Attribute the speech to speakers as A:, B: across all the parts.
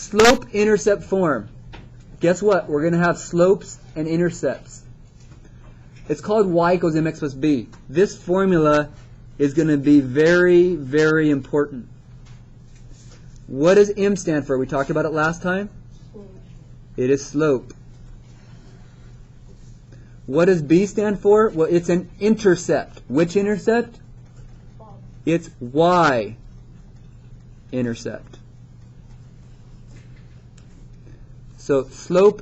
A: Slope-intercept form. Guess what? We're going to have slopes and intercepts. It's called y equals mx plus b. This formula is going to be very, very important. What does m stand for? We talked about it last time. It is slope. What does b stand for? Well, it's an intercept. Which intercept? It's y-intercept. So slope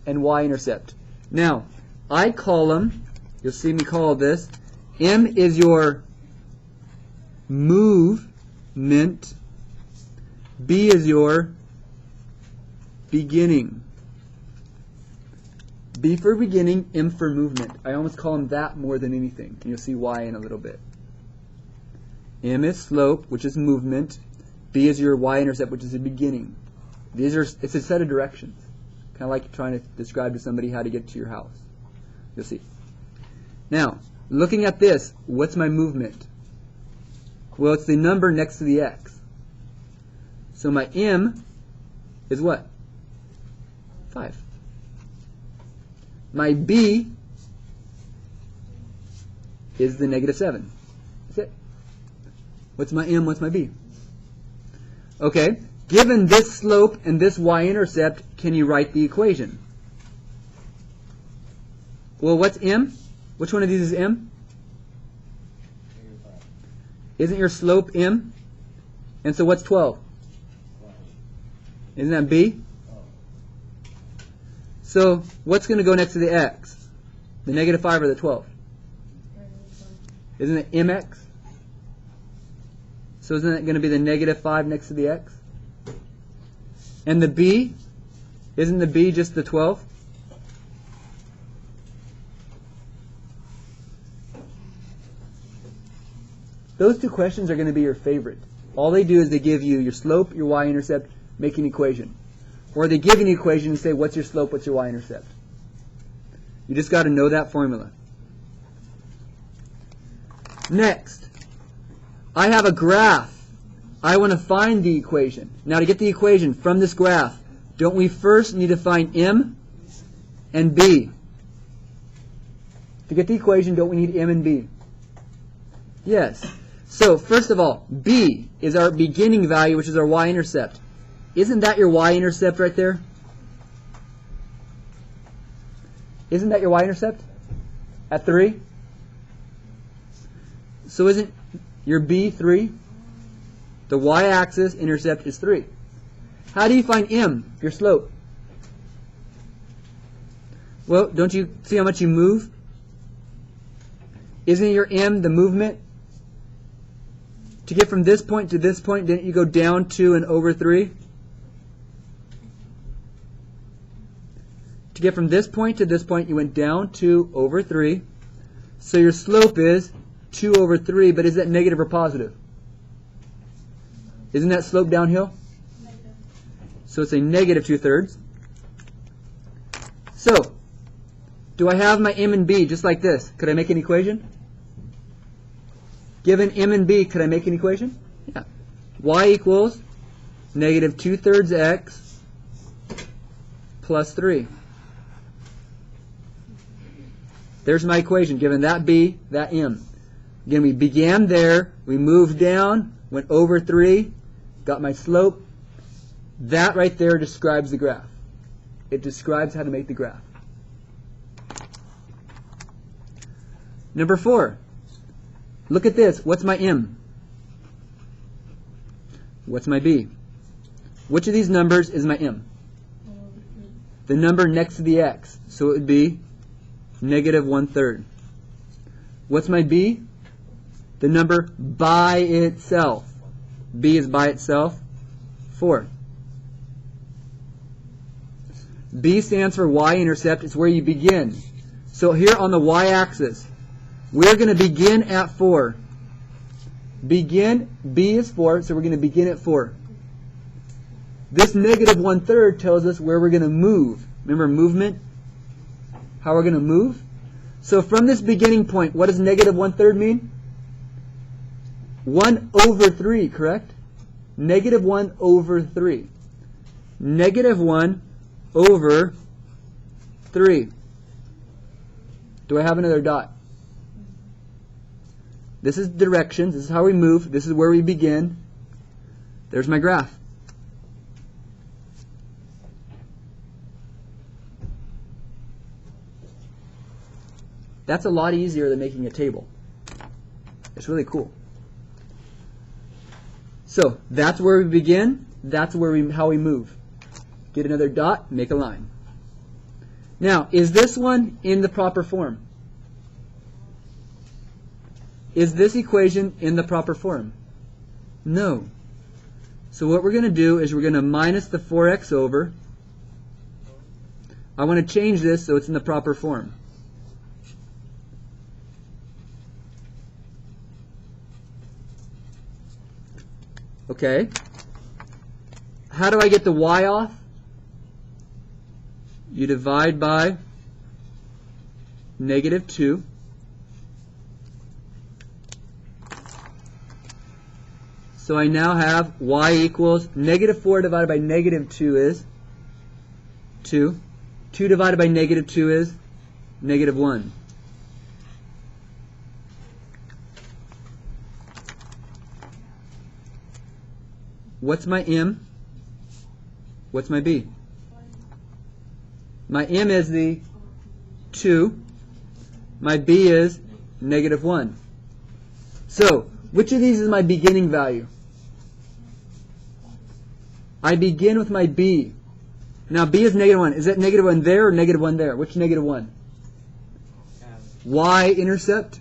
A: and y-intercept. Now, I call them, you'll see me call this, m is your movement, b is your beginning. B for beginning, m for movement. I almost call them that more than anything. And you'll see why in a little bit. M is slope, which is movement. B is your y-intercept, which is the beginning. It's a set of directions. Kind of like trying to describe to somebody how to get to your house. You'll see. Now, looking at this, what's my movement? Well, it's the number next to the x. So my m is what? 5. My b is the -7. That's it. What's my m? What's my b? Okay. Given this slope and this y-intercept, can you write the equation? Well, what's m? Which one of these is m? Isn't your slope m? And so what's 12? Isn't that b? So what's going to go next to the x? The -5 or the 12? Isn't it mx? So isn't it going to be the -5 next to the x? And the b? Isn't the b just the 12? Those two questions are going to be your favorite. All they do is they give you your slope, your y-intercept, make an equation. Or they give you an equation and say, what's your slope, what's your y-intercept? You just got to know that formula. Next, I have a graph. I want to find the equation. Now, to get the equation from this graph, don't we first need to find m and b? To get the equation, don't we need m and b? Yes. So, first of all, b is our beginning value, which is our y-intercept. Isn't that your y-intercept right there? Isn't that your y-intercept? At 3? So isn't your b 3? The y-axis intercept is 3. How do you find m, your slope? Well, don't you see how much you move? Isn't your m the movement? To get from this point to this point, didn't you go down 2 and over 3? To get from this point to this point, you went down 2 over 3. So your slope is 2 over 3, but is that negative or positive? Isn't that slope downhill? Negative. So it's a negative 2/3. So, do I have my m and b just like this? Could I make an equation? Given m and b, could I make an equation? Yeah. Y equals negative 2/3 x plus 3. There's my equation, given that b, that m. Again, we began there, we moved down, went over 3, got my slope. That right there describes the graph. It describes how to make the graph. Number 4. Look at this. What's my m? What's my b? Which of these numbers is my m? The number next to the x. So it would be negative 1/3. What's my b? The number by itself. B is by itself, 4. B stands for y-intercept. It's where you begin. So here on the y-axis, we're going to begin at 4. Begin, B is 4, so we're going to begin at 4. This negative 1/3 tells us where we're going to move. Remember movement? How we're going to move? So from this beginning point, what does negative 1/3 mean? 1 over 3, correct? Negative 1 over 3. negative 1 over 3. Do I have another dot? This is directions. This is how we move. This is where we begin. There's my graph. That's a lot easier than making a table. It's really cool. So that's where we begin. That's where how we move. Get another dot, make a line. Now, is this one in the proper form? Is this equation in the proper form? No. So what we're going to do is we're going to minus the 4x over. I want to change this so it's in the proper form. Okay. How do I get the y off? You divide by negative 2. So I now have y equals negative 4 divided by negative 2 is 2. 2 divided by negative 2 is negative 1. What's my m? What's my b? My m is the 2. My b is negative 1. So, which of these is my beginning value? I begin with my b. Now b is negative 1. Is that negative 1 there or negative 1 there? Which negative 1? Y-intercept.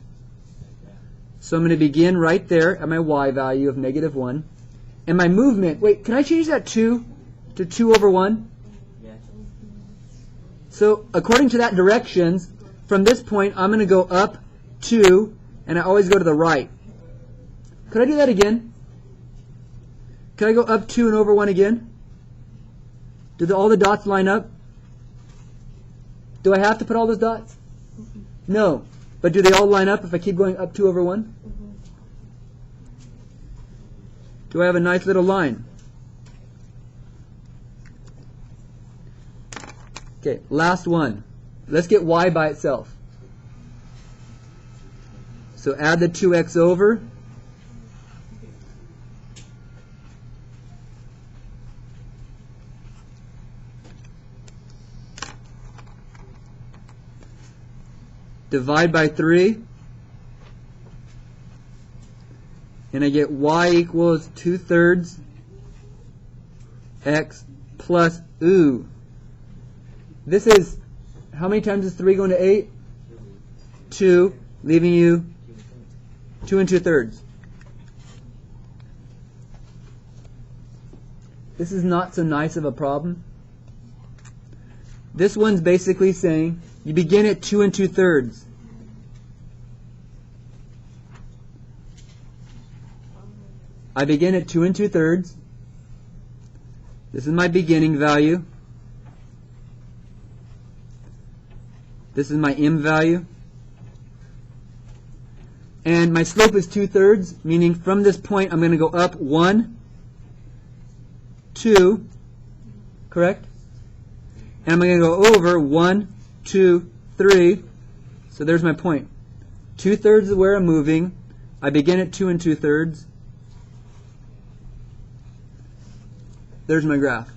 A: So I'm going to begin right there at my y value of negative 1. And my movement, wait, can I change that 2 to 2 over 1? Yes. So according to that directions, from this point I'm going to go up 2, and I always go to the right. Could I do that again? Could I go up 2 and over 1 again? Do all the dots line up? Do I have to put all those dots? No. But do they all line up if I keep going up 2 over 1? Do I have a nice little line? Okay, last one. Let's get y by itself. So add the 2x over. Divide by 3. And I get y equals 2/3 x plus, ooh. This is, how many times is 3 going to 8? 2, leaving you 2 2/3. This is not so nice of a problem. This one's basically saying you begin at 2 2/3. I begin at 2 2/3. This is my beginning value. This is my m value. And my slope is 2/3, meaning from this point I'm going to go up 1, 2, correct? And I'm going to go over 1, 2, 3. So there's my point. 2/3 is where I'm moving. I begin at 2 2/3. There's my graph.